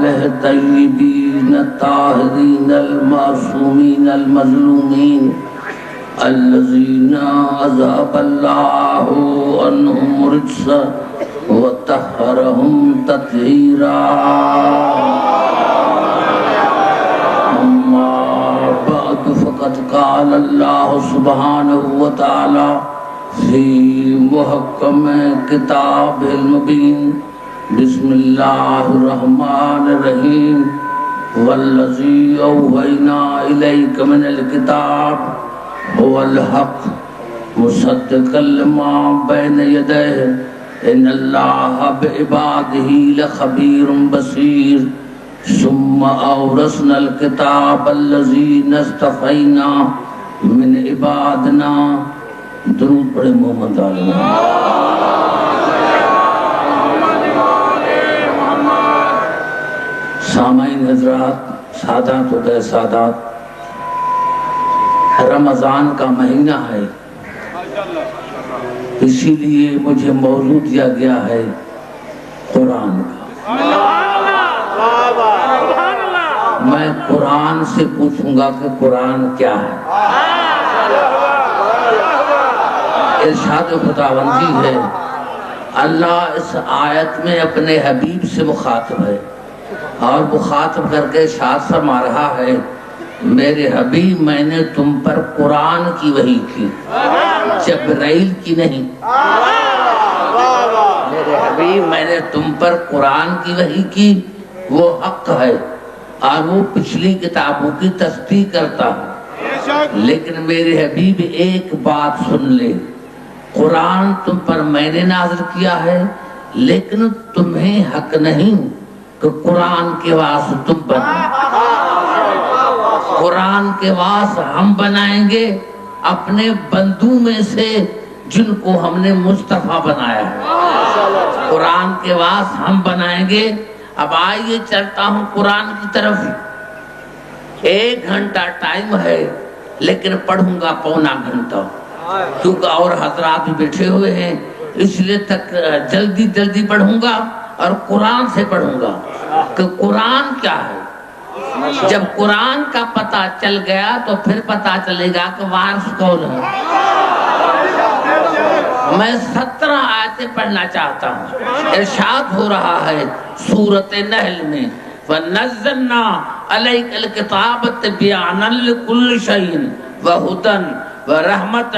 آلہ طیبین الطاہرین المعصومین المظلومین الذین اذهب اللہ عنہم الرجس وطہرہم تطہیرا اما بعد فقد قال اللہ سبحانہ وتعالی فی محکم کتاب المبین بسم اللہ الرحمن الرحیم والذی اوحینا الیک من الکتاب هو الحق مصدقا لما بین یدیہ ان اللہ بعبادہ لخبیر بصیر ثم اورثنا الکتاب الذین اصطفینا من عبادنا. درود پڑھے محمد علیہ. سامعین حضرات، سادات و غیر سادات، رمضان کا مہینہ ہے، اسی لیے مجھے موضوع دیا گیا ہے قرآن کا. میں قرآن سے پوچھوں گا کہ قرآن کیا ہے. ارشاد خداوندی ہے، اللہ اس آیت میں اپنے حبیب سے مخاطب ہے اور مخاطب کر کے ارشاد فرما رہا ہے، میرے حبیب میں نے تم پر قرآن کی وحی کی، جبرائیل کی نہیں. میرے حبیب میں نے تم پر قرآن کی وحی کی، وہ حق ہے اور وہ پچھلی کتابوں کی تصدیق کرتا ہے. لیکن میرے حبیب ایک بات سن لے، قرآن تم پر میں نے نازل کیا ہے، لیکن تمہیں حق نہیں کہ قرآن کے واسطے تم بنائیں. قرآن کے واسطے ہم بنائیں گے اپنے بندوں میں سے جن کو ہم نے مصطفیٰ بنایا ہے. قرآن کے واسطے ہم بنائیں گے. اب آئیے چلتا ہوں قرآن کی طرف. 1 گھنٹہ ٹائم ہے لیکن پڑھوں گا پونا گھنٹہ، کیونکہ اور حضرات بھی بیٹھے ہوئے ہیں، اس لیے تک جلدی پڑھوں گا اور قرآن سے پڑھوں گا کہ قرآن کیا ہے. جب قرآن کا پتہ چل گیا تو پھر پتہ چلے گا کہ وارث کون ہے. میں 17 آیتیں پڑھنا چاہتا ہوں. ارشاد ہو رہا ہے سورۃ نحل میں، وَنَزَّلْنَا عَلَيْكَ الْكِتَابَ تِبْيَانًا لِكُلِّ شَيْءٍ وَهُدًى وَرَحْمَةً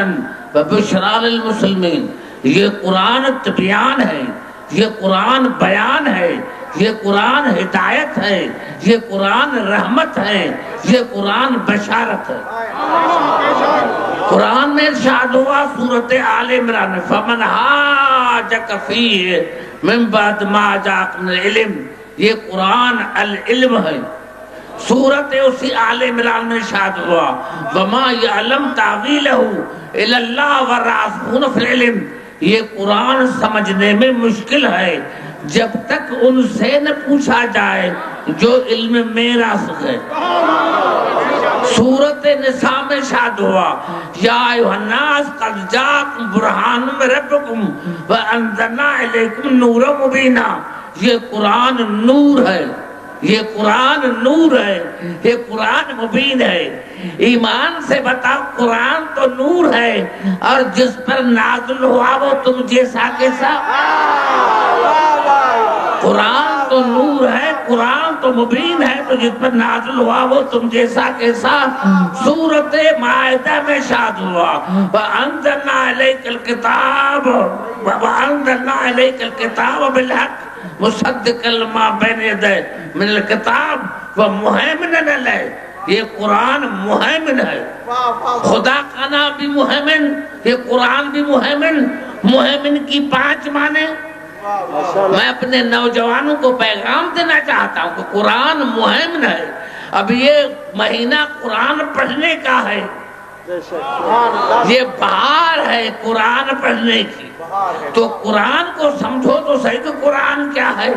وَبُشْرَىٰ لِلْمُسْلِمِينَ. یہ قرآن تبیان ہے، یہ قرآن بیان ہے، یہ قرآن ہدایت ہے، یہ قرآن رحمت ہے، یہ قرآن بشارت ہے. قرآن میں ارشاد ہوا سورۃ آل عمران، فَمَنْ حَاجَكَ فِيهِ مِنْ بَعْدِ مَا جَاءَكَ مِنَ الْعِلْمِ. یہ قرآن العلم ہے. سورت اسی آل عمران میں ارشاد ہوا، وَمَا يَعْلَمْ تَعْوِيلَهُ إِلَّا اللَّهُ وَالرَّاسِخُونَ فِي الْعِلْمِ. یہ قرآن سمجھنے میں مشکل ہے جب تک ان سے نہ پوچھا جائے جو علم میں راسخ ہے. سورۃ نساء میں ارشاد ہوا، یا ایھا الناس قد جاءکم برہان من ربکم وانزلنا الیکم نورا مبینا. یہ قرآن نور ہے، یہ قرآن نور ہے، یہ قرآن مبین ہے. ایمان سے بتاؤ قرآن تو نور ہے اور جس پر نازل ہوا وہ تم جیسا کیسا. قرآن تو نور ہے، قرآن تو مبین ہے، تو جس پر نازل ہوا وہ تم جیسا کیسا. سورۃ مائدہ میں ارشاد ہوا، وَأَنزَلْنَا إِلَيْكَ الْكِتَابَ بِالْحَقِّ مُصَدِّقًا لِمَا بَيْنَ يَدَيْهِ مِنَ الْكِتَابِ وَمُهَيْمِنًا عَلَيْهِ. یہ قرآن مہیمن ہے. خدا کا نام بھی مہیمن، یہ قرآن بھی مہیمن. مہیمن کی 5 معنی. میں اپنے نوجوانوں کو پیغام دینا چاہتا ہوں کہ قرآن مہیمن ہے. اب یہ مہینہ قرآن پڑھنے کا ہے، یہ بہار ہے قرآن پڑھنے کی. تو قرآن کو سمجھو تو صحیح کہ قرآن کیا ہے.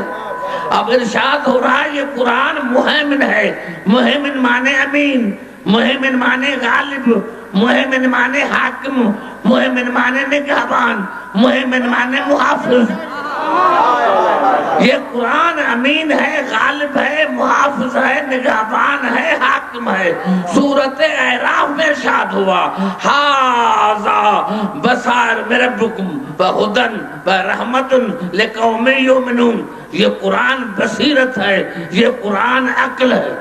اب ارشاد ہو رہا ہے یہ قرآن مہیمن ہے. مہیمن مانے امین، مہیمن مانے غالب، مہیمن مانے حاکم، مہیمن مانے نگہبان، مہیمن مانے محافظ. یہ قرآن امین ہے، غالب ہے، محافظ ہے، نگہبان ہے، حاکم ہے۔ سورۃ اعراف میں ارشاد ہوا ھذا بصائر من ربکم وہدی ورحمۃ لقوم یؤمنون۔ یہ قرآن بصیرت ہے، یہ قرآن عقل ہے،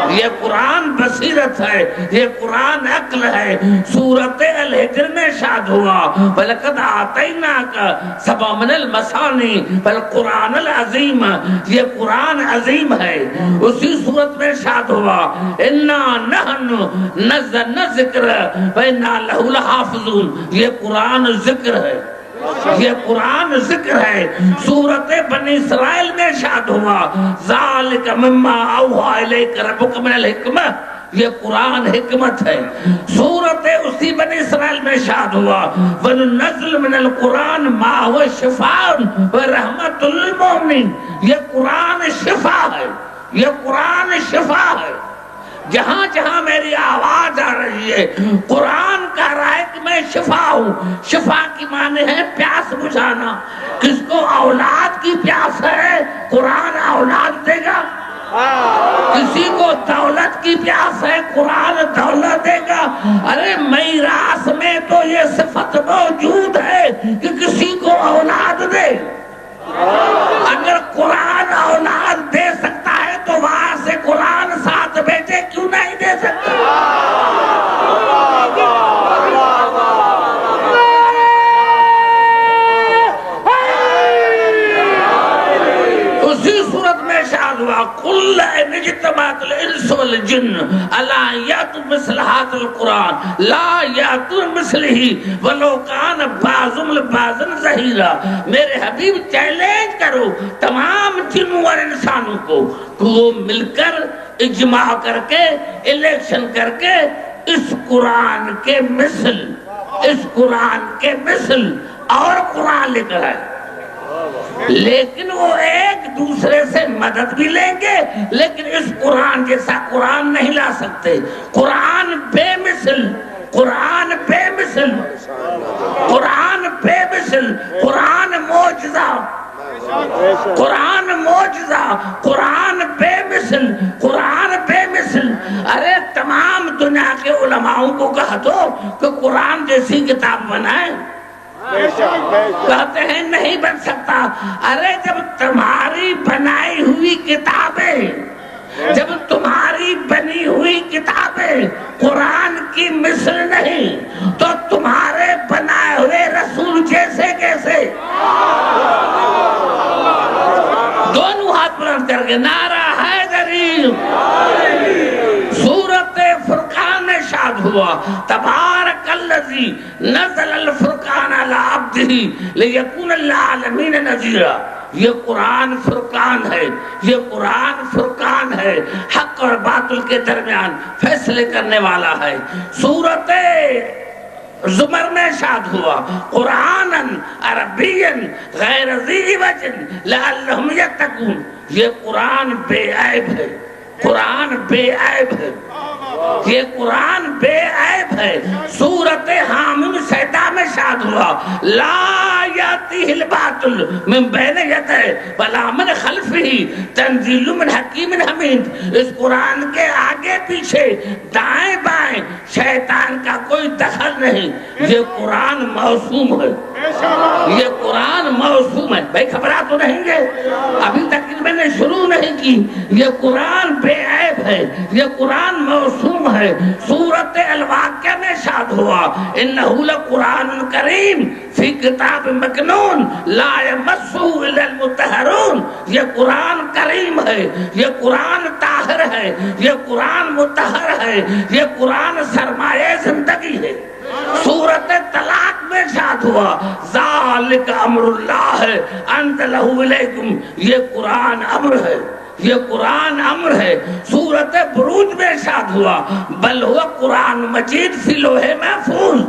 یہ قرآن بصیرت ہے، یہ قرآن عقل ہے۔ سورۃ الحجر میں ارشاد ہوا وَلَقَدْ آتَيْنَاكَ سَبْعًا مِنَ الْمَثَانِي وَالْقُرْآنَ الْعَظِيمَ۔ یہ قرآن عظیم ہے۔ اسی سورت میں ارشاد ہوا إِنَّا نَحْنُ نَزَّلْنَا الذِّكْرَ وَإِنَّا لَهُ لَحَافِظُونَ۔ یہ قرآن ذکر ہے، یہ قرآن ذکر ہے۔ سورت بنی اسرائیل میں ارشاد ہوا ذالک مما اوحی الیک ربک من الحکمہ۔ یہ قرآن حکمت ہے۔ سورت اسی بنی اسرائیل میں ارشاد ہوا وَنُنَزِّلُ مِنَ الْقُرْآنِ مَا هُوَ شِفَاءٌ وَرَحْمَةٌ لِلْمُؤْمِنِينَ۔ یہ قرآن شفا ہے، یہ قرآن شفا ہے۔ جہاں جہاں میری آواز آ رہی ہے قرآن کا رائے کہ میں شفا ہوں۔ شفا کی معنی ہے پیاس بجھانا۔ کس کو اولاد کی پیاس ہے قرآن اولاد دے گا۔ کسی کو دولت کی پیاس ہے قرآن دولت دے گا۔ ارے میراث میں تو یہ صفت موجود ہے کہ کسی کو اولاد دے۔ اگر قرآن اولاد دے سکتا ہے تو وہاں سے قرآن 7 بیٹے کیوں نہیں دے سکتا؟ اسی صورت میں ارشاد ہوا قُلْ إِنِ اجْتَمَعَتِ الْإِنسُ وَالْجِنُّ عَلَىٰ أَن يَأْتُوا بِمِثْلِ هَٰذَا الْقُرْآنِ لَا يَأْتُونَ بِمِثْلِهِ وَلَوْ كَانَ بَعْضُهُمْ لِبَعْضٍ ظَهِيرًا۔ میرے حبیب چیلنج کرو تمام جنوں اور انسانوں کو کہ وہ مل کر اجماع کر کے الیکشن کر کے اس قرآن کے مثل، اس قرآن کے مثل اور قرآن لے کر آئے۔ لیکن وہ ایک دوسرے سے مدد بھی لیں گے لیکن اس قرآن جیسا قرآن نہیں لا سکتے۔ قرآن بے مثل، قرآن بے مثل، قرآن بے مثل، قرآن معجزہ، قرآن معجزہ، قرآن بے مثل، قرآن بے مثل۔ ارے تمام دنیا کے علماؤں کو کہہ دو کہ قرآن جیسی کتاب بنائے، کہتے ہیں نہیں بن سکتا۔ ارے جب تمہاری بنائی ہوئی کتابیں، جب تمہاری بنی ہوئی کتابیں قرآن کی مثل نہیں تو تمہارے بنائے ہوئے رسول جیسے کیسے؟ دونوں ہاتھ بلند کر کے نعرہ حیدری۔ سورۃ فرقان میں ارشاد ہوا تبارک الذی نزل الفرقان علی عبدہ لیکون للعالمین نذیرا۔ یہ قرآن فرقان ہے، یہ قرآن فرقان ہے، حق اور باطل کے درمیان فیصلے کرنے والا ہے۔ سورۃ زمر میں ارشاد ہوا قرآنا عربیا غیر ذی عوج لعلہم یتقون۔ یہ قرآن بے عیب ہے، قرآن بے عیب ہے، یہ قرآن بے عیب ہے۔ سورۃ حامیم سجدہ میں ارشاد ہوا لا یاتیہ الباطل من بین یدیہ ولا من خلفہ تنزیل من حکیم حمید۔ اس قرآن کے آگے پیچھے دائیں بائیں شیطان کا کوئی دخل نہیں۔ یہ قرآن معصوم ہے، یہ قرآن معصوم ہے۔ بھائی گھبرا تو نہیں گے؟ ابھی تک میں نے شروع نہیں کی۔ یہ قرآن بے عیب ہے، یہ قرآن معصوم ہے۔ سورۃ الواقعہ میں ارشاد ہوا انہ لقرآن کریم فی کتاب مکنون لا یمسہ الا المطہرون۔ یہ قرآن کریم ہے، یہ قرآن طاہر ہے، یہ قرآن مطہر ہے، یہ قرآن سرمایہ زندگی ہے۔ سورۃ طلاق میں ارشاد ہوا ذالک امر اللہ انزلہ الیکم۔ یہ قرآن امر ہے، یہ قرآن امر ہے۔ سورۃ بروج میں ارشاد ہوا بل ہوا قرآن مجید فی لوح محفوظ۔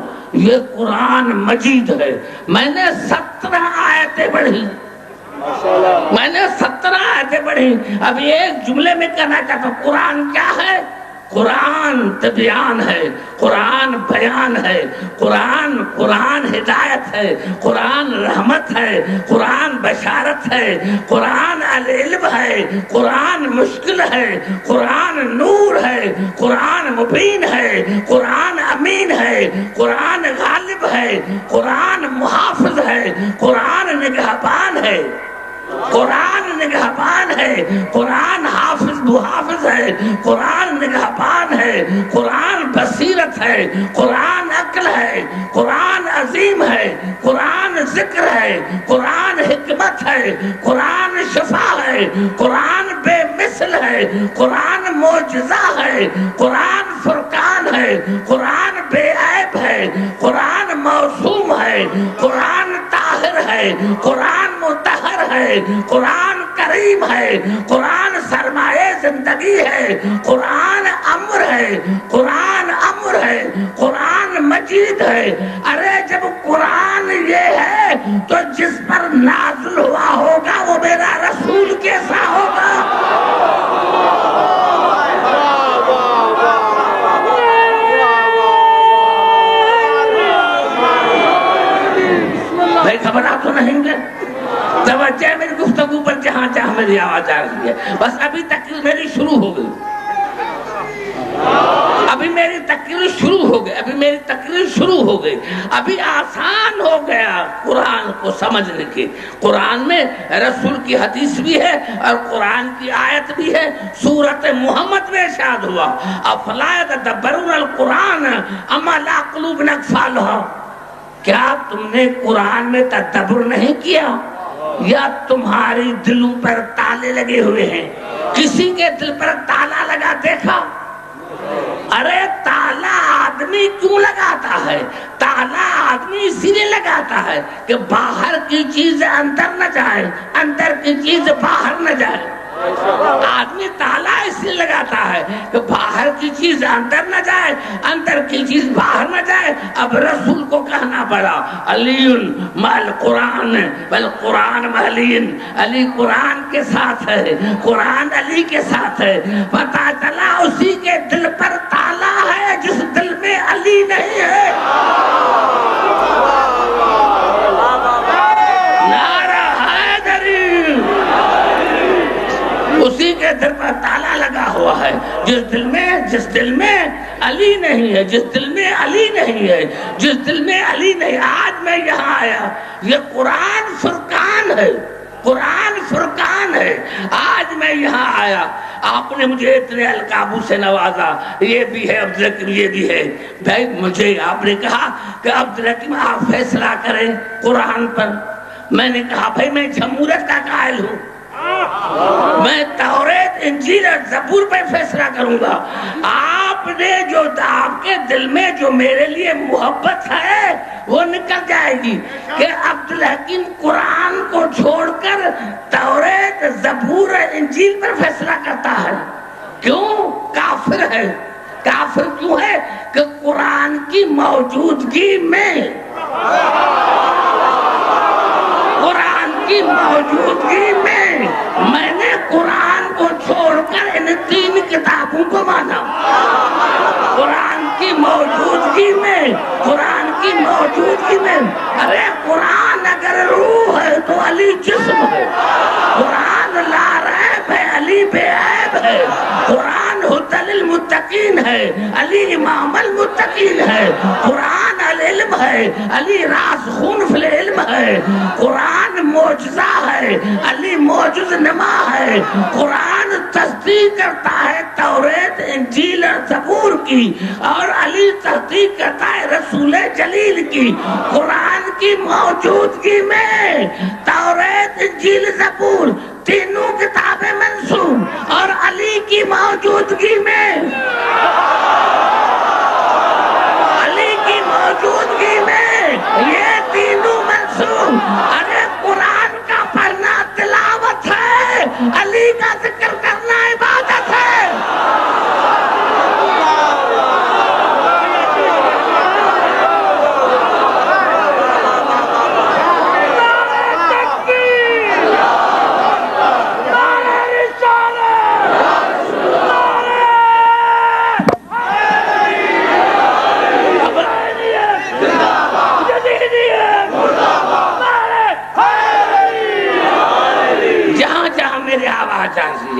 یہ قرآن مجید ہے۔ میں نے 17 آیتیں پڑھی، میں نے 17 آیتیں پڑھی۔ اب ایک جملے میں کہنا چاہتا ہوں قرآن کیا ہے؟ قرآن تبیان ہے، قرآن بیان ہے، قرآن ہدایت ہے، قرآن رحمت ہے، قرآن بشارت ہے، قرآن العلم ہے، قرآن مشکل ہے، قرآن نور ہے، قرآن مبین ہے، قرآن امین ہے، قرآن غالب ہے، قرآن محافظ ہے، قرآن نگہبان ہے، قرآن نگہبان ہے، قرآن حافظ محافظ ہے، قرآن نگہبان ہے، قرآن بصیرت ہے، قرآن عقل ہے، قرآن عظیم ہے، قرآن ذکر ہے، قرآن حکمت ہے، قرآن شفا ہے، قرآن بے مثل ہے، قرآن معجزہ ہے، قرآن فرقان ہے، قرآن بے عیب ہے، قرآن موسوم ہے، قرآن طاہر ہے، قرآن مطہر ہے، قرآن کریم ہے، قرآن سرمایہ زندگی ہے، قرآن امر ہے، قرآن امر ہے، قرآن مجید ہے۔ ارے جب قرآن یہ ہے تو جس پر نازل ہوا ہوگا وہ میرا رسول کیسا ہوگا؟ بھائی گھبرا تو نہیں گے؟ توجہ ہے میری گفتگو پر جہاں جہاں میری آواز آ رہی ہے۔ بس ابھی تقریر میری شروع ہو گئی، ابھی میری تقریر شروع ہو گئی، ابھی آسان ہو گیا قرآن کو سمجھنے کے۔ قرآن میں رسول کی حدیث بھی ہے اور قرآن کی آیت بھی ہے۔ سورۃ محمد میں ارشاد ہوا افلا یتدبرون القرآن ام علی قلوب اقفالها، کیا تم نے قرآن میں تدبر نہیں کیا یا تمہاری دلوں پر تالے لگے ہوئے ہیں؟ کسی کے دل پر تالا لگا دیکھا؟ ارے تالا آدمی کیوں لگاتا ہے؟ تالا آدمی اسی لیے لگاتا ہے کہ باہر کی چیز اندر نہ جائے، اندر کی چیز باہر نہ جائے۔ آدمی تالا اس لیے لگاتا ہے کہ باہر کی چیز اندر نہ جائے، اندر کی چیز باہر نہ جائے۔ اب رسول کو کہنا پڑا علی مال قرآن بل قرآن ملین، علی قرآن کے ساتھ ہے، قرآن علی کے ساتھ ہے۔ پتہ چلا اسی کے دل پر تالا ہے جس دل میں علی نہیں ہے۔ اسی کے دل پر تالا لگا ہوا ہے جس دل میں علی نہیں ہے، جس دل میں علی نہیں ہے، جس دل میں علی نہیں۔ آج میں یہاں آیا، یہ قرآن فرقان ہے، قرآن فرقان ہے۔ آج میں یہاں آیا، آپ نے مجھے اتنے القابوں سے نوازا، یہ بھی ہے عبدالحکیم، یہ بھی ہے۔ بھائی مجھے آپ نے کہا کہ عبدالحکیم آپ فیصلہ کریں قرآن پر۔ میں نے کہا بھائی میں جمہوریت کا قائل ہوں، میں توریت انجیل اور زبور پہ فیصلہ کروں گا۔ آپ نے جو آپ کے دل میں جو میرے لیے محبت ہے وہ نکل جائے گی کہ عبدالحکیم قرآن کو چھوڑ کر توریت زبور اور انجیل پر فیصلہ کرتا ہے۔ کیوں؟ کافر ہے۔ کافر کیوں ہے؟ کہ قرآن کی موجودگی میں، قرآن کی موجودگی میں نے قرآن کو چھوڑ کر ان تین کتابوں کو مانا۔ قرآن کی موجودگی میں، قرآن کی موجودگی میں، ارے قرآن اگر روح ہے تو علی جسم ہے، قرآن لا ریب ہے، علی بے عیب ہے، قرآن ہدی للمتقین ہے، علی امام المتقین ہے، قرآن العلم ہے، علی راسخون فی العلم ہے، قرآن معجزہ ہے، علی معجز نما ہے، قرآن تصدیق کرتا ہے توریت انجیل اور زبور کی، اور علی تصدیق کرتا ہے رسول جلیل کی۔ قرآن کی موجودگی میں توریت انجیل زبور تینوں کتابیں منسوخ، اور علی کی موجودگی میں، علی کی موجودگی میں یہ تینوں منسوخ۔ ارے قرآن کا پڑھنا تلاوت ہے، علی کا ذکر کرنا عبادت ہے۔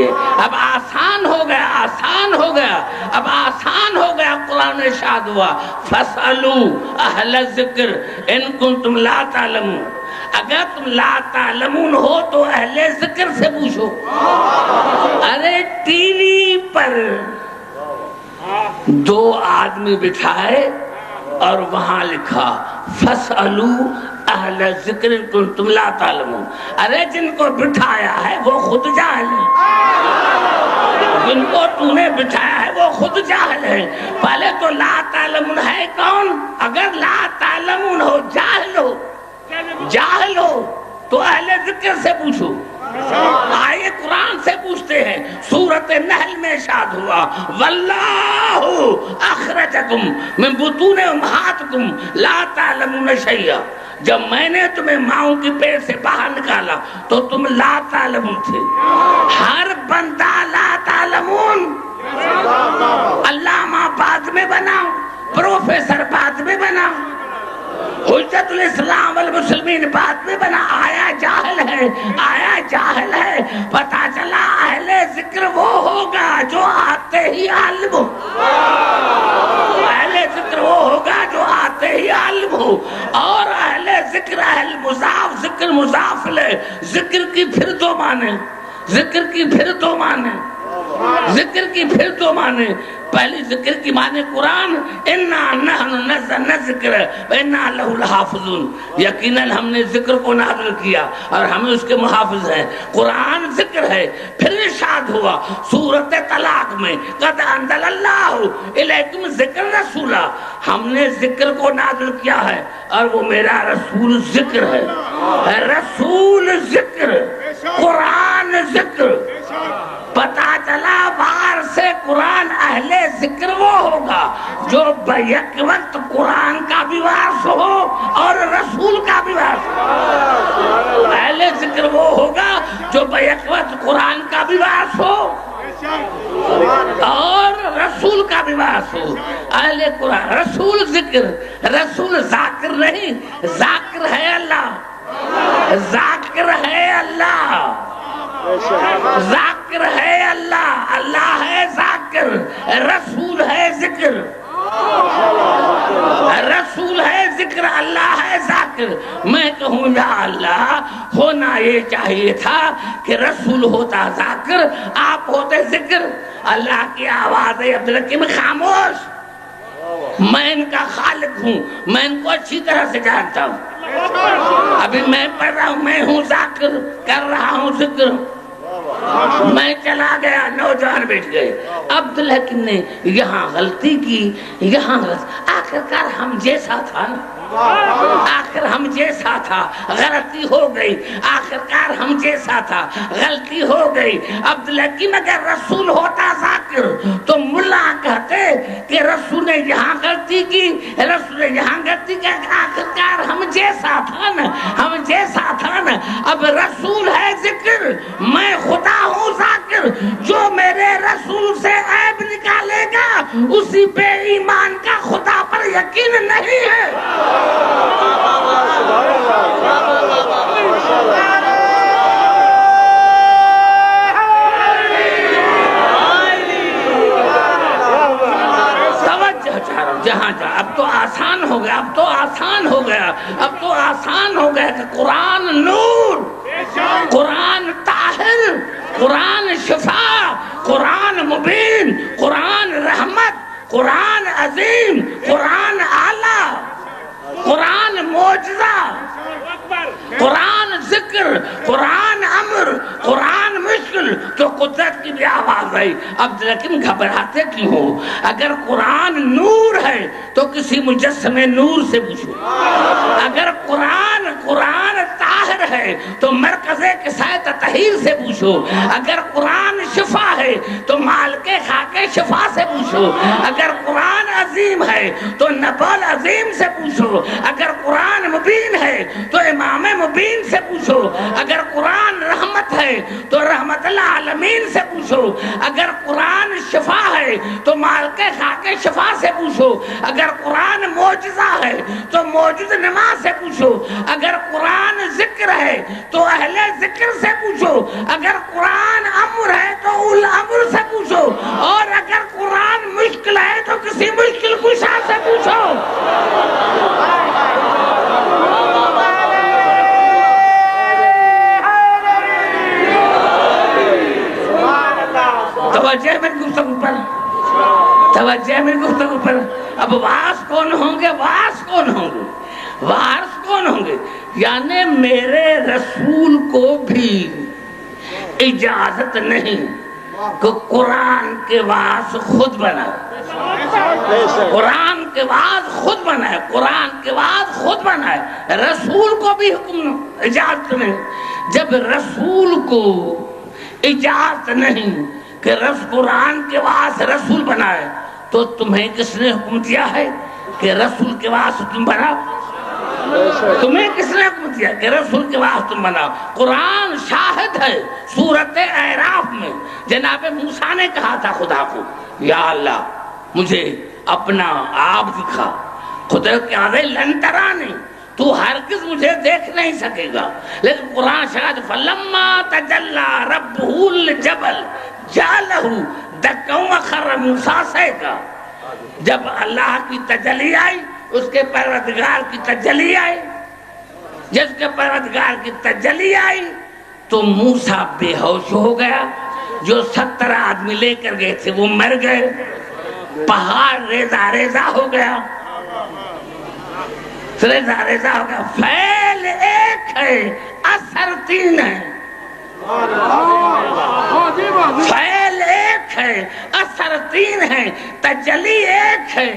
لیجئے اب آسان ہو گیا، آسان ہو گیا، اب آسان ہو گیا۔ قرآن ارشاد ہوا فَاسْأَلُوا أَهْلَ الذِّكْرِ إِن كُنتُمْ لَا تَعْلَمُونَ، اگر تم لا تعلمون ہو تو اہل ذکر سے پوچھو۔ ارے ٹی وی پر 2 آدمی بٹھائے اور وہاں لکھا فَاسْأَلُوا أَهْلَ الذِّكْرِ إِن كُنتُمْ لَا تَعْلَمُونَ۔ ارے جن کو بٹھایا ہے وہ خود جاہل ہیں، جن کو تو نے بٹھایا ہے وہ خود جاہل ہے۔ پہلے تو لا تعلمون ہے کون؟ اگر لا تعلمون ہو، جاہل ہو تو اہل ذکر سے پوچھو۔ آئے قرآن سے پوچھتے ہیں، سورۃ نحل میں ارشاد ہوا واللہ اخرجکم من بطون امہاتکم لا تعلمون شیئا، جب میں نے تمہیں ماؤں کی پیٹ سے باہر نکالا تو تم لا تعلمون تھے۔ ہر بندہ لا تعلمون، علامہ بعد میں بنا، پروفیسر بعد میں بنا، حجت الاسلام والمسلمین بعد میں بنا، آیا جاہل ہے، آیا جاہل ہے۔ پتہ چلا اہل ذکر وہ ہوگا جو آتے ہی عالم ہو، اہل ذکر وہ ہوگا جو آتے ہی عالم ہو۔ اور اہل ذکر، اہل مضاف، ذکر مضاف لے، ذکر کی پھر 2 معنی، ذکر کی پھر 2 معنی، ذکر کی پھر 2 معنی۔ پہلی ذکر کی معنی قرآن، اِنَّا نَحْنُ نَزَّلْنَا الذِّكْرَ وَإِنَّا لَهُ لَحَافِظُونَ، یقیناً ہم نے ذکر کو نازل کیا اور ہمیں اس کے محافظ ہیں۔ قرآن ذکر ہے۔ پھر ارشاد ہوا سورۃ طلاق میں قَدْ أَنزَلَ اللَّهُ إِلَيْكُمْ ذِكْرَ رَسُولًا، ہم نے ذکر کو نازل کیا ہے اور وہ میرا رسول ذکر ہے۔ رسول ذکر، قرآن ذکر۔ پتا چلا باہر سے قرآن اہل ذکر وہ ہوگا جو بیک وقت قرآن کا بھی وارث ہو اور رسول کا بھی وارث ہو۔ اہل ذکر وہ ہوگا جو بیک وقت قرآن کا بھی وارث ہو اور رسول کا بھی وارث ہو۔ اہل قرآن، رسول ذکر، رسول ذاکر نہیں، ذاکر ہے اللہ، ذاکر ہے اللہ، ذاکر ہے اللہ، اللہ ہے ذاکر، رسول ہے ذکر، رسول ہے ذکر، اللہ ہے ذاکر۔ میں کہوں یا اللہ، ہونا یہ چاہیے تھا کہ رسول ہوتا ذاکر، آپ ہوتے ذکر۔ اللہ کی آواز ہے عبدالحکیم خاموش، میں ان کا خالق ہوں، میں ان کو اچھی طرح سے جانتا ہوں۔ ابھی میں پڑھ رہا ہوں، میں ہوں ذاکر، کر رہا ہوں ذکر۔ میں چلا گیا، نوجوان بیٹھ گئے، عبدالحکیم نے یہاں غلطی کی، یہاں آخرکار ہم جیسا تھا نا، آخر ہم جیسا تھا، غلطی ہو گئی، آخرکار ہم جیسا تھا، غلطی ہو گئی۔ عبدالحکیم اگر رسول ہوتا ذاکر تو ملا کہتے کہ رسول نے یہاں غلطی کی، رسول نے یہاں غلطی کی، آخرکار ہم جیسا تھا نا، ہم جیسا تھا نا۔ اب رسول ہے ذکر، میں خدا ہوں ذاکر، جو میرے رسول سے عیب نکالے گا اسی بے ایمان کا خدا پر یقین نہیں ہے۔ جہاں جہاں اب تو آسان ہو گیا، اب تو آسان ہو گیا، اب تو آسان ہو گیا کہ قرآن نور، قرآن طاہر، قرآن شفا، قرآن مبین، قرآن رحمت، قرآن عظیم، قرآن اعلیٰ، قرآن معجزہ، قرآن ذکر، قرآن امر، قرآن مشکل، تو قدرت کی بھی آواز آئی۔ اب لیکن گھبراتے کیوں ہو؟ اگر قرآن نور ہے تو کسی مجسمے نور سے پوچھو، اگر قرآن طاہر ہے تو مرکز کسائے تطہیر سے پوچھو، اگر قرآن شفا ہے تو مالک خاک شفا سے پوچھو، اگر قرآن عظیم ہے تو نبال عظیم سے پوچھو، اگر قرآن مبین ہے تو امام مبین سے پوچھو، اگر قرآن رحمت ہے تو رحمت العالمین سے پوچھو، اگر قرآن شفا ہے ہے تو مال کے خا کے شفا سے پوچھو، اگر قرآن معجزہ ہے تو موجود نماز سے پوچھو، اگر قرآن ذکر ہے تو اہل ذکر سے پوچھو، اگر قرآن امر ہے تو اول امر سے پوچھو، اور اگر قرآن مشکل ہے تو کسی مشکل کشا سے پوچھو۔ توجہ میری گفتگو پر، توجہ میری گفتگو پر۔ اب وارث کون ہوں گے؟ وارث کون ہوں گے؟ وارث کون ہوں گے؟ یعنی میرے رسول کو بھی اجازت نہیں کہ قرآن کے وارث خود بنائے، قرآن کے وارث خود بنائے، قرآن کے وارث خود بنائے۔ رسول کو بھی حکم اجازت نہیں۔ جب رسول کو اجازت نہیں کہ قرآن کے واسطے رسول بنائے تو تمہیں کس نے حکم دیا ہے کہ رسول کے واسطے تم بناؤ؟ تمہیں کس نے حکم دیا کہ رسول کے واسطے تم بناؤ؟ قرآن شاہد ہے۔ سورۃ اعراف میں جناب موسیٰ نے کہا تھا خدا کو، یا اللہ مجھے اپنا آپ دکھا۔ خدا کہا دے لن ترانی، تو ہرگز مجھے دیکھ نہیں سکے گا، لیکن قرآن شاہد فلما تجلی ربہ الجبل جعلہ دکا وخر موسیٰ صعقا۔ جب اللہ کی تجلی آئی، اس کے پروردگار کی تجلی آئی، جس کے پروردگار کی تجلی آئی تو موسیٰ بے ہوش ہو گیا۔ جو 70 آدمی لے کر گئے تھے وہ مر گئے، پہاڑ ریزہ ریزہ ہو گیا، ریزہ ریزہ ہو گیا۔ فعل ایک ہے، اثر 3 ہے۔ فعل ایک ہے، اثر 3 ہے، تجلی ایک ہے،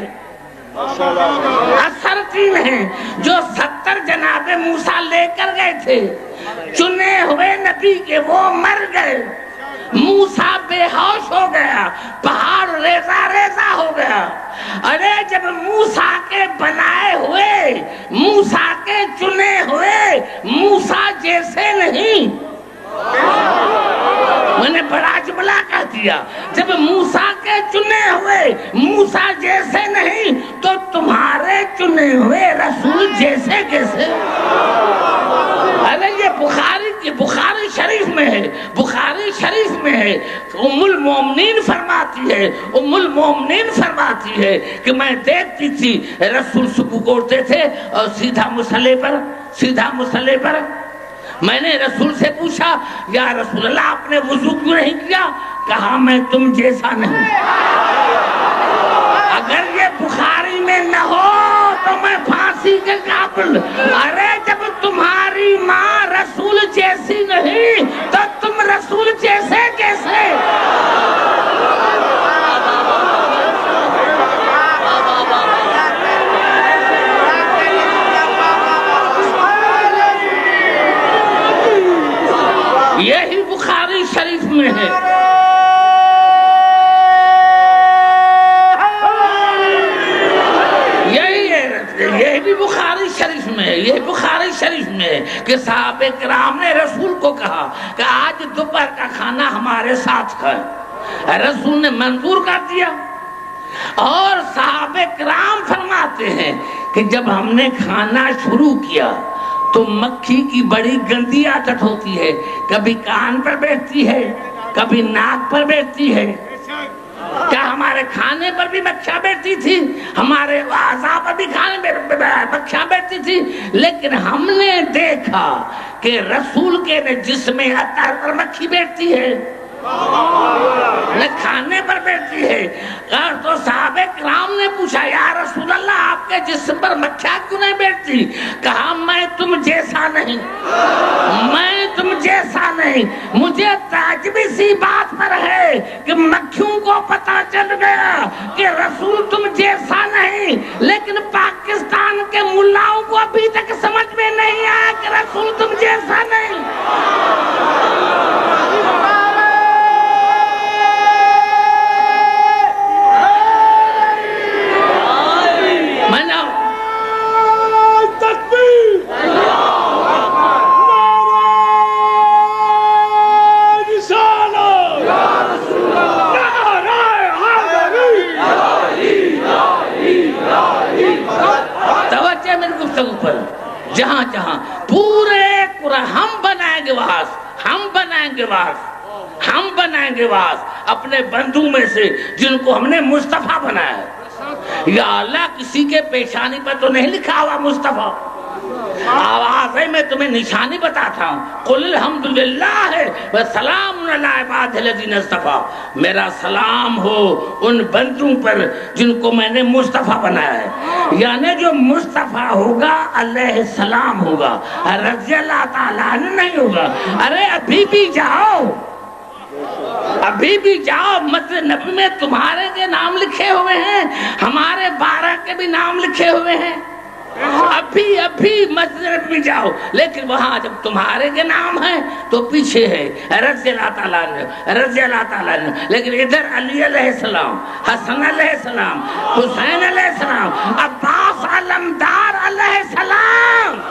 اثر 3 ہے۔ جو 70 جناب موسیٰ لے کر گئے تھے چنے ہوئے نبی کے، وہ مر گئے، موسیٰ بے ہوش ہو گیا، پہاڑ ریزہ ریزہ ہو گیا۔ ارے جب موسیٰ کے بنائے ہوئے، موسیٰ کے چنے ہوئے موسیٰ جیسے نہیں، میں نے بڑا جملہ کہہ دیا، جب موسیٰ کے چنے ہوئے موسیٰ جیسے نہیں تو تمہارے چنے ہوئے رسول جیسے کیسے؟ ارے یہ بخاری شریف میں ہے، بخاری شریف میں ہے۔ ام المومنین فرماتی ہے، ام المومنین فرماتی ہے کہ میں دیکھتی تھی رسول صبح کو اٹھتے تھے اور سیدھا مصلی پر میں نے رسول سے پوچھا، یا رسول اللہ آپ نے وضو کیوں نہیں کیا؟ کہا میں تم جیسا نہیں۔ اگر یہ بخاری میں نہ ہو تو میں پھانسی کے قابل۔ ارے جب تمہاری ماں رسول جیسی نہیں تو تم رسول جیسے کیسے؟ یہی بخاری شریف میں ہے۔ یہی بھی بخاری شریف میں ہے، یہ بخاری شریف میں ہے کہ صحابہ کرام نے رسول کو کہا کہ آج دوپہر کا کھانا ہمارے ساتھ کھائیں۔ رسول نے منظور کر دیا، اور صحابہ کرام فرماتے ہیں کہ جب ہم نے کھانا شروع کیا تو مکھی کی بڑی گندی عادت ہوتی ہے، کبھی کان پر بیٹھتی ہے، کبھی ناک پر بیٹھتی ہے۔ کیا ہمارے کھانے پر بھی مکھیاں بیٹھتی تھی؟ ہمارے اعضاء پر بھی کھانے میں مکھیاں بیٹھتی تھی، لیکن ہم نے دیکھا کہ رسول کے جسم اطہر پر مکھی بیٹھتی ہے، نہ کھانے پر بیٹھتی ہے۔ تو صحابہ کرام نے پوچھا، یا رسول اللہ آپ کے جسم پر مکھیاں کیوں نہیں بیٹھتی؟ کہا میں تم جیسا نہیں، میں تم جیسا نہیں۔ مجھے تعجب سی بات پر ہے کہ مکھیوں کو پتا چل گیا کہ رسول تم جیسا نہیں، لیکن پاکستان کے ملاؤں کو ابھی تک سمجھ میں نہیں آیا کہ رسول تم جیسا نہیں۔ جہاں جہاں پورے قرآن ہم بنائیں گے وارث، ہم بنائیں گے وارث، ہم بنائیں گے وارث اپنے بندوں میں سے جن کو ہم نے مصطفیٰ بنایا ہے۔ یا اللہ کسی کے پیشانی پر تو نہیں لکھا ہوا مصطفیٰ، آواز ہے میں تمہیں نشانی بتاتا ہوں، قل الحمدللہ وسلام علی عبادہ الذین اصطفیٰ، میرا سلام ہو ان بندوں پر جن کو میں نے مصطفیٰ بنایا ہے۔ یعنی جو مصطفیٰ ہوگا علیہ السلام ہوگا، رضی اللہ تعالیٰ عنہ نہیں ہوگا۔ ارے ابھی بھی جاؤ، ابھی بھی جاؤ، مسجد نبی میں تمہارے کے نام لکھے ہوئے ہیں، ہمارے 12 کے بھی نام لکھے ہوئے ہیں، ابھی مسجد میں جاؤ، لیکن وہاں جب تمہارے کے نام ہیں تو پیچھے ہے رضی اللہ تعالیٰ عنہ، رضی اللہ تعالیٰ عنہ، لیکن ادھر علی علیہ السلام، حسن علیہ السلام، حسین علیہ السلام، عباس علمدار علیہ السلام۔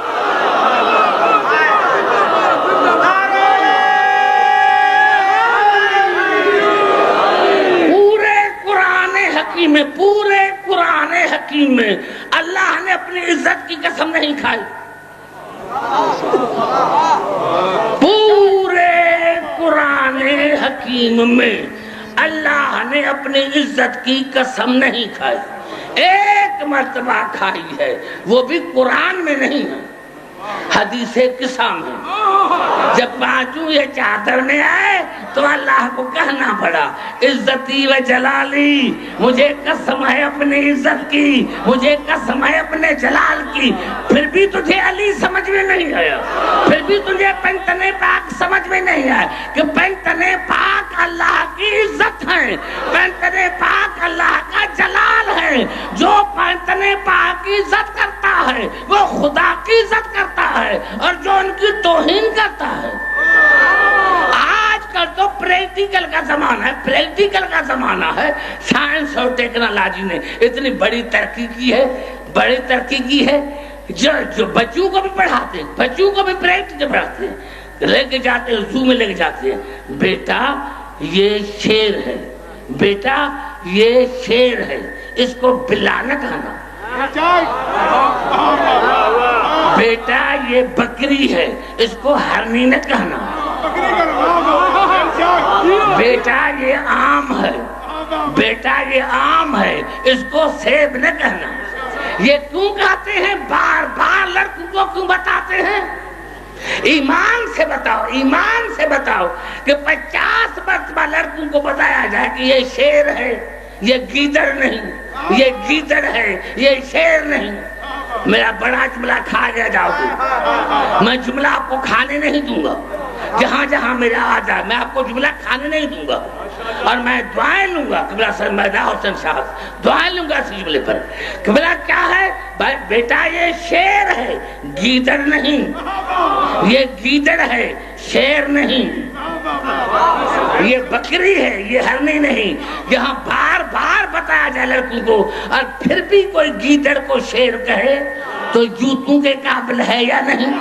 پورے قرآن حکیم میں اللہ نے اپنی عزت کی قسم نہیں کھائی، پورے قرآن حکیم میں اللہ نے اپنی عزت کی قسم نہیں کھائی، ایک مرتبہ کھائی ہے، وہ بھی قرآن میں نہیں ہے، حدیث قصہ میں۔ جب بازو یہ چادر میں آئے تو اللہ کو کہنا پڑا عزتی و جلالی، مجھے قسم ہے اپنی عزت کی، مجھے قسم ہے اپنے جلال کی، پھر بھی تجھے علی سمجھ میں نہیں آیا، پھر بھی تجھے پنجتن پاک سمجھ میں نہیں آیا کہ پنجتن پاک اللہ کی عزت ہے، پنجتن پاک اللہ کا جلال ہے۔ جو پنجتن پاک کی عزت کرتا ہے وہ خدا کی عزت کرتا ہے، اور جو ان کی توہین کرتا ہے۔ آج کل تو پریکٹیکل کا زمانہ ہے، پریکٹیکل کا زمانہ ہے، سائنس اور ٹیکنالوجی نے اتنی بڑی ترقی کی ہے، بڑی ترقی کی ہے، جو بچوں کو بھی پڑھاتے ہیں، بچوں کو بھی پریکٹیکل پڑھاتے ہیں، لے کے جاتے ہیں زو میں لے کے جاتے ہیں، بیٹا یہ شیر ہے، بیٹا یہ شیر ہے، اس کو بلا نہ کھانا، بیٹا یہ بکری ہے، اس کو ہرنی نہ کہنا، بیٹا یہ آم ہے، بیٹا یہ آم ہے، اس کو سیب نہ کہنا۔ یہ کیوں کہتے ہیں؟ بار بار لڑکوں کو کیوں بتاتے ہیں؟ ایمان سے بتاؤ، ایمان سے بتاؤ کہ 50 مرتبہ لڑکوں کو بتایا جائے کہ یہ شیر ہے، یہ گیدڑ نہیں، یہ گیدڑ ہے، یہ شیر نہیں۔ میرا بڑا جملہ کھا گیا جاؤ گے، میں جملہ آپ کو کھانے نہیں دوں گا، جہاں جہاں میرا آ جائے میں آپ کو جملہ کھانے نہیں دوں گا، اور میں دعائیں لوں گا۔ قبلہ سرمایہ حسین شاہ دعائیں لوں گا اس جملے پر۔ قبلہ کیا ہے؟ بیٹا یہ شیر ہے، گیدڑ نہیں، یہ گیدڑ ہے، شیر نہیں، یہ بکری ہے، یہ ہرنی نہیں۔ یہاں بار بار بتایا جائے لڑکوں کو، اور پھر بھی کوئی گیدڑ کو شیر کہے تو جوتوں کے قابل ہے یا نہیں؟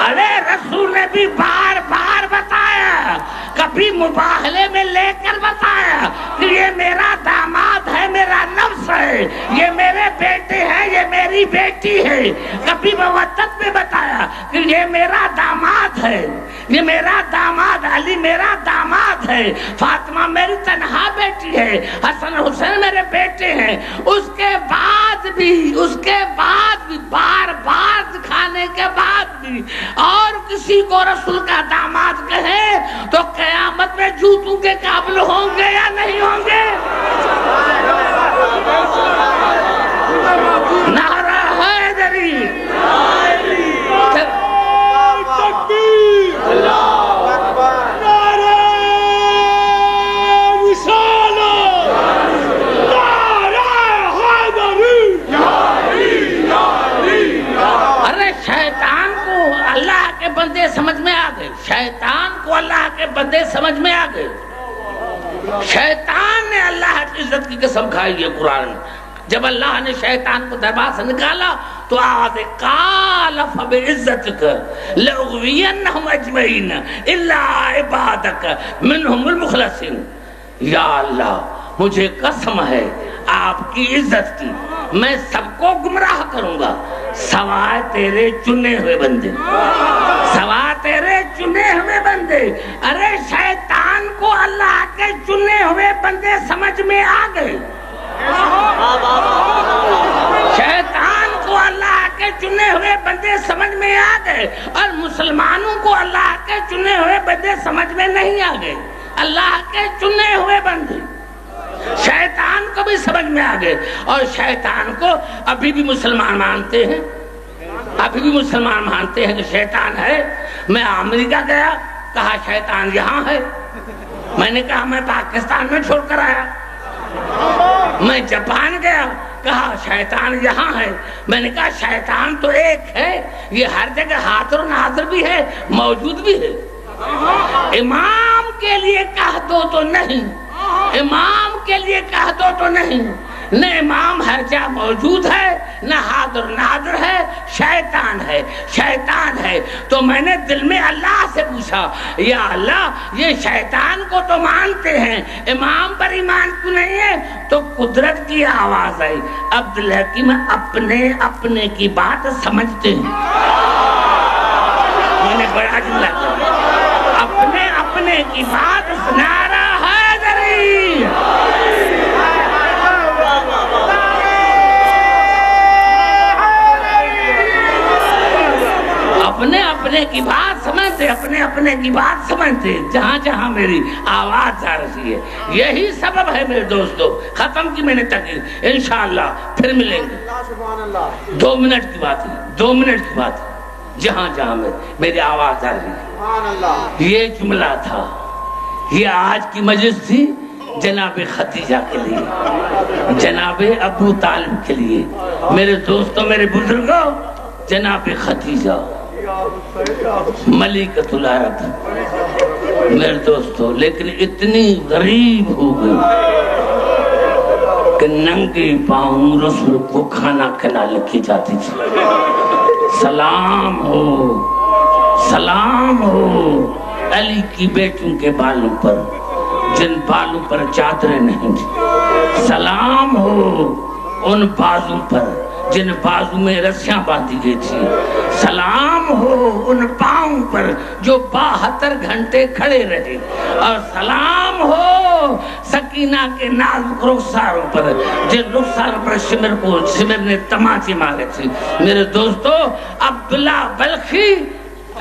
ارے رسول نے بھی بار بار بتایا، کبھی مباہلے میں لے کر بتایا کہ یہ میرا داماد ہے، میرا نفس ہے، یہ میرے بیٹے ہیں، یہ میری بیٹی ہے۔ کبھی موتت میں بتایا کہ یہ میرا داماد ہے، یہ میرا داماد، علی میرا داماد ہے، فاطمہ میری تنہا بیٹی ہے، حسن حسین میرے بیٹے ہیں۔ اس کے بعد بھی بار بار دکھانے کے بعد بھی اور کسی کو رسول کا داماد کہے تو قیامت میں جوتوں کے قابل ہوں گے یا نہیں ہوں گے؟ نعرہ حیدری، تکبیر، اللہ اکبر، نعرہ رسالت، نعرہ حیدری۔ ارے شیطان کو اللہ کے بندے سمجھ میں آ گئے، شیطان کو اللہ کے بندے سمجھ میں آ گئے۔ شیطان نے اللہ کی عزت کی قسم کھائی ہے قرآن میں۔ جب اللہ نے شیطان کو دربار سے نکالا تو آواز قال فبعزتک لاغوینہم اجمعین الا عبادک منہم المخلصین۔ یا اللہ مجھے قسم ہے آپ کی عزت کی، میں سب کو گمراہ کروں گا سوائے تیرے چنے ہوئے بندے، سوائے تیرے چنے ہوئے بندے۔ ارے شیطان کو اللہ کے چنے ہوئے بندے سمجھ میں آ گئے، شیطان کو اللہ کے چنے ہوئے بندے سمجھ میں آ گئے، اور مسلمانوں کو اللہ کے چنے ہوئے بندے سمجھ میں نہیں آ گئے۔ اللہ کے چنے ہوئے بندے شیطان کو بھی سمجھ میں آ گئے، اور شیطان کو ابھی بھی مسلمان مانتے ہیں، ابھی بھی مسلمان مانتے ہیں کہ شیطان ہے۔ میں امریکہ گیا، کہا شیطان یہاں ہے۔ میں نے کہا میں پاکستان میں چھوڑ کر آیا۔ میں جاپان گیا، کہا شیطان یہاں ہے۔ میں نے کہا شیطان تو ایک ہے، یہ ہر جگہ حاضر و ناظر بھی ہے، موجود بھی ہے۔ امام کے لیے کہہ دو تو نہیں، امام کے لیے کہہ دو تو نہیں، نہ امام ہر جگہ موجود ہے، نہ حاضر ناظر ہے، شیطان ہے، شیطان ہے۔ تو میں نے دل میں اللہ سے پوچھا، یا اللہ یہ شیطان کو تو مانتے ہیں، امام پر ایمان کیوں نہیں ہے؟ تو قدرت کی آواز آئی، عبدالحکیم اپنے اپنے کی بات سمجھتے ہیں۔ میں نے بڑا جملہ کہا، اپنے اپنے کی بات سنارا حیدری۔ اپنے اپنے کی بات سمجھتے، اپنے اپنے کی بات سمجھتے، جہاں جہاں میری آواز آ رہی ہے۔ یہی سبب ہے میرے دوستو، ختم کی میں نے تقریر، انشاءاللہ پھر ملیں گے۔ 2 منٹ کی بات ہے، 2 منٹ کی بات ہے، جہاں جہاں میری آواز آ رہی ہے۔ یہ جملہ تھا، یہ آج کی مجلس تھی جناب خدیجہ کے لیے، جناب ابو طالب کے لیے، میرے دوستوں، میرے بزرگوں، جناب خدیجہ ملکۃ العرب، میرے دوستوں، لیکن اتنی غریب ہو گئی کہ ننگے پاؤں رسول کو کھانا کھلا لکھی جاتی تھی۔ سلام ہو، سلام ہو علی کی بیٹوں کے بالوں پر جن بالوں پر چادریں نہیں تھی، سلام ہو ان بازوں پر جن بازو میں رسیاں باندھی گئی تھی، سلام ہو ان پاؤں پر جو 72 گھنٹے کھڑے رہے، اور سلام ہو سکینہ کے نازک رخساروں پر جن رخساروں پر سمر نے تماچے مارے تھے۔ میرے دوستو، عبداللہ بلخی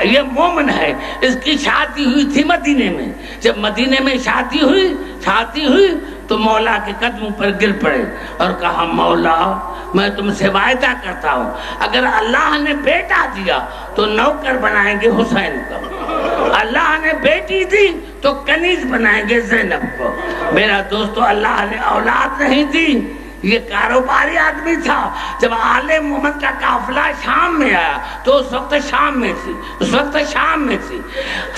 یہ مومن ہے، اس کی شادی ہوئی تھی مدینے میں۔ جب مدینے میں شادی ہوئی تو مولا کے قدموں پر گر پڑے اور کہا، مولا میں تم سے وعدہ کرتا ہوں، اگر اللہ نے بیٹا دیا تو نوکر بنائیں گے حسین کو، اللہ نے بیٹی دی تو کنیز بنائیں گے زینب کو۔ میرا دوستو، اللہ نے اولاد نہیں دی، یہ کاروباری آدمی تھا۔ جب آل محمد کا قافلہ شام میں آیا تو اس وقت شام میں تھی،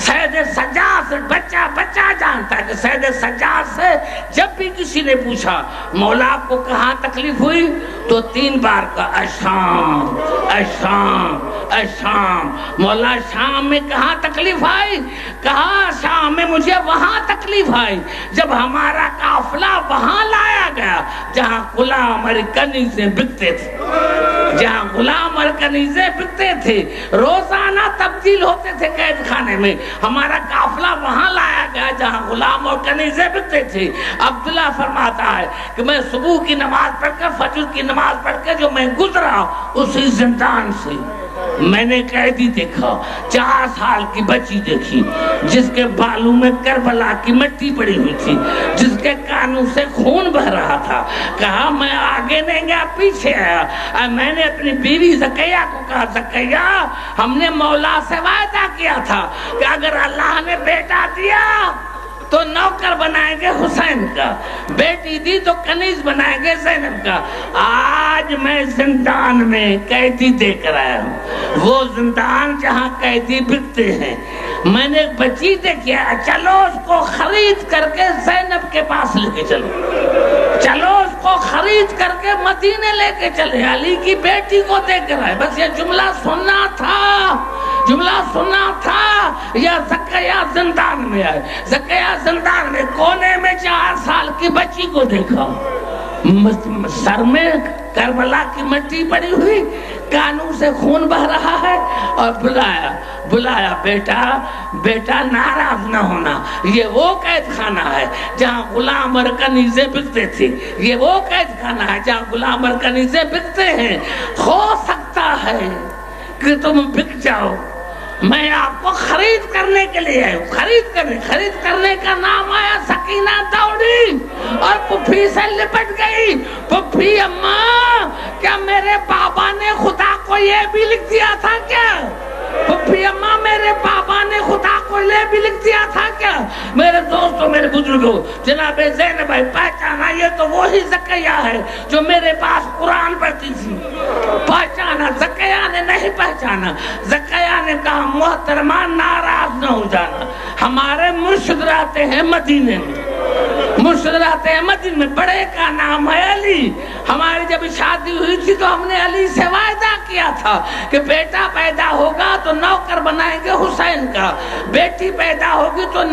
سید سجاد سے بچہ جانتا ہے کہ سید سجاد سے جب بھی کسی نے پوچھا مولا آپ کو کہاں تکلیف ہوئی تو 3 بار کا اشام اشام اشام۔ مولا شام میں کہاں تکلیف آئی؟ کہا شام میں مجھے وہاں تکلیف آئی جب ہمارا قافلہ وہاں لایا گیا جہاں غلام اور کنیزیں بکتے تھے، جہاں غلام اور کنیزیں بکتے تھے، روزانہ تبدیل ہوتے تھے قید خانے میں، ہمارا قافلہ وہاں لایا گیا جہاں غلام اور کنیزیں بکتے تھے۔ عبداللہ فرماتا ہے کہ میں صبح کی نماز پڑھ کر، فجر کی نماز پڑھ کر جو میں گزرا اسی زندان سے میں نے قیدی دیکھا، 4 سال کی بچی دیکھی جس کے بالوں میں کربلا کی مٹی پڑی ہوئی تھی، جس کے کانوں سے خون بہ رہا تھا۔ کہا میں آگے نہیں گیا، پیچھے آیا۔ میں نے اپنی بیوی زکیہ کو کہا، زکیہ ہم نے مولا سے وعدہ کیا تھا کہ اگر اللہ نے بیٹا دیا تو نوکر بنائیں گے حسین کا، بیٹی دی تو کنیز بنائیں گے زینب کا۔ آج میں زندان میں قیدی دے کر آیا ہوں، وہ زندان جہاں قیدی بکتے ہیں۔ میں نے ایک بچی دیکھی ہے، چلو اس کو خرید کر کے زینب کے پاس لے کے چلو، چلو اس کو خرید کر کے مدینے لے کے چلے، علی کی بیٹی کو دے کر آئے۔ بس یہ جملہ سننا تھا، یا زکیہ زندان میں آئے، زکیہ زندان میں کونے میں 4 سال کی بچی کو دیکھا، سر میں کربلا کی مٹی پڑی ہوئی، کانوں سے خون بہ رہا ہے، اور بلایا بیٹا ناراض نہ ہونا، یہ وہ قید خانہ ہے جہاں غلام اور کنیزیں بکتے تھے، یہ وہ قید خانہ ہے جہاں غلام اور کنیزیں بکتے ہیں، ہو سکتا ہے کہ تم بک جاؤ، میں آپ کو خرید کرنے کے لیے آیا ہوں، خرید کرنے کا نام آیا۔ سکینہ دوڑی اور پھپھی سے لپٹ گئی۔ پھپھی اماں، کیا میرے بابا نے خدا کو یہ بھی لکھ دیا تھا کیا؟ پھپھی اماں، میرے بابا نے خدا کو یہ بھی لکھ دیا تھا کیا؟ میرے دوستوں، میرے بزرگوں، جناب زینب بھائی پہچانا، یہ تو وہی زکیہ ہے جو میرے پاس قرآن پڑھتی تھی۔ پہچانا، زکیہ نے نہیں پہچانا۔ زکیہ نے کہا محترمہ ناراض نہ ہو جانا، ہمارے مرشد رہتے ہیں مدینے میں، بڑے کا نام ہے علی۔ ہماری جب شادی ہوئی تھی تو ہم نے علی سے وعدہ کیا تھا کہ بیٹا پیدا ہوگا تو نوکر بنائیں گے حسین کا، بیٹی پیدا ہوگی تو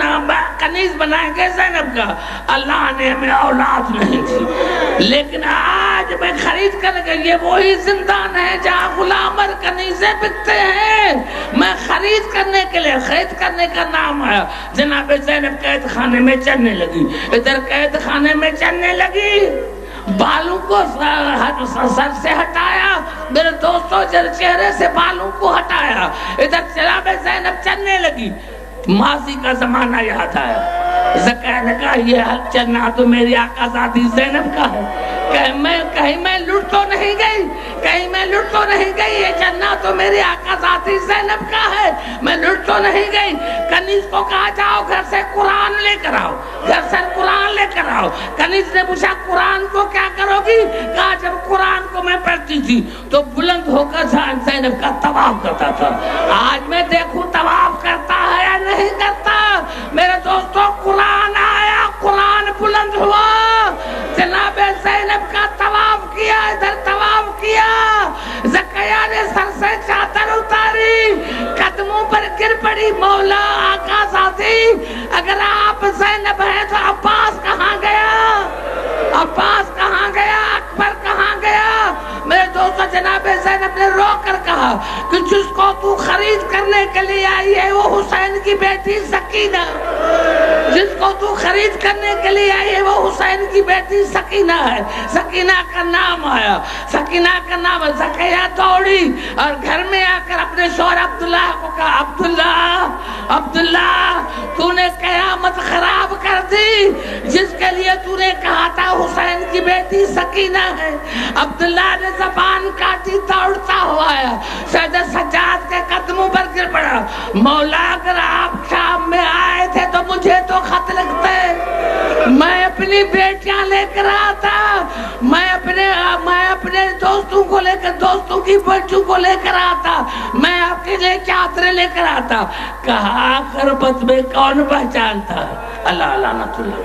کنیز بنائیں گے زینب کا۔ اللہ نے ہمیں اولاد نہیں تھی، لیکن آج میں خرید کر کے، یہ وہی زندان ہے جہاں غلام اور کنیزیں بکتے ہیں، میں خرید کرنے کا نام آیا۔ جناب زینب قید خانے میں چلنے لگی، ادھر قید خانے میں چلنے لگی، بالوں کو سر سے ہٹایا، میرے دوستوں چہرے سے بالوں کو ہٹایا، ادھر جناب زینب چلنے لگی۔ ماضی کا زمانہ یاد آیا، زکیہ نے کہا یہ چلنا تو میری آقا ذاتی زینب کا ہے، کہیں میں لٹ تو نہیں گئی، یہ چلنا تو میری آقا ذاتی زینب کا ہے، میں لٹ تو نہیں گئی۔ کنیز کو کہا جاؤ گھر سے قرآن لے کر آؤ، کنیز نے پوچھا قرآن کو کیا کرو گی؟ کہا جب قرآن کو میں پڑھتی تھی تو بلند ہو کر زینب کا طواف کرتا تھا، آج میں دیکھوں طواف کرتا ہے یا نہیں کرتا۔ میرے دوستوں، قرآن آیا، قرآن بلند ہوا، جناب زینب کا طواف کیا، ادھر طواف کیا، زکیہ نے سر سے چادر اتاری، قدموں پر گر پڑی، مولا آقا ذاتی اگر آپ زینب ہیں تو عباس کہاں گیا؟ اکبر کہاں گیا؟ میرے دوستوں، جناب زینب نے رو کر کہا کہ جس کو تو خرید کرنے کے لیے آئی ہے وہ حسین کی بیٹی سکینہ، سکینہ ہے، سکینہ کا نام آیا، زکیہ دوڑی اور گھر میں آ کر اپنے شوہر عبداللہ کو کہا عبداللہ تو نے قیامت خراب کر دی، جس کے لیے تو نے کہا تھا حسین کی بیٹی سکینہ ہے۔ عبداللہ نے زبان کاٹی، دوڑتا ہوا آیا، سید سجاد کے قدموں پر گر پڑا، مولا اگر آپ شام میں آئے تھے تو مجھے تو خط لکھتے، میں اپنی بیٹیاں لے کر آتا، میں اپنے دوستوں کو لے کر، دوستوں کی بیٹیوں کو لے کر آتا، میں آپ کے لیے چادریں لے کر آتا۔ کہا غربت میں کون پہچانتا؟ اللہ لعنت اللہ۔